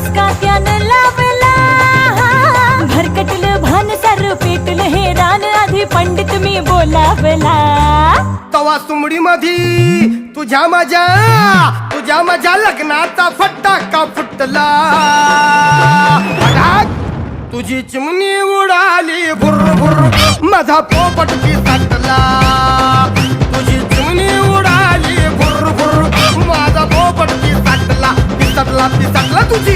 ठसका त्यानं लावला, भरकटलं भान सार पेटलं हे रान, आधी पंडित मी बोलावला. तवा सुमडी मधी तुझ्या माझ्या लग्नाचा फटाका फुटला. तुझी चिमणी उडाली भुर भुर, माझा पोपट पिसटला. तुझी चिमणी उडाली भुर भुर, माझा पोपट पिसटला. पिसटला तुझी